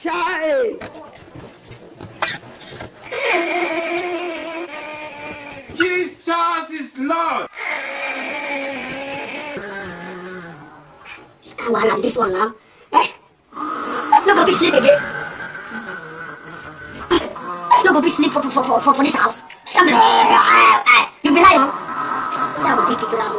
child. Jesus is Lord. Kawalan like this one now. Eh? No go be sleep again. No go be sleep for this house. You be lying, huh? So I will take you to that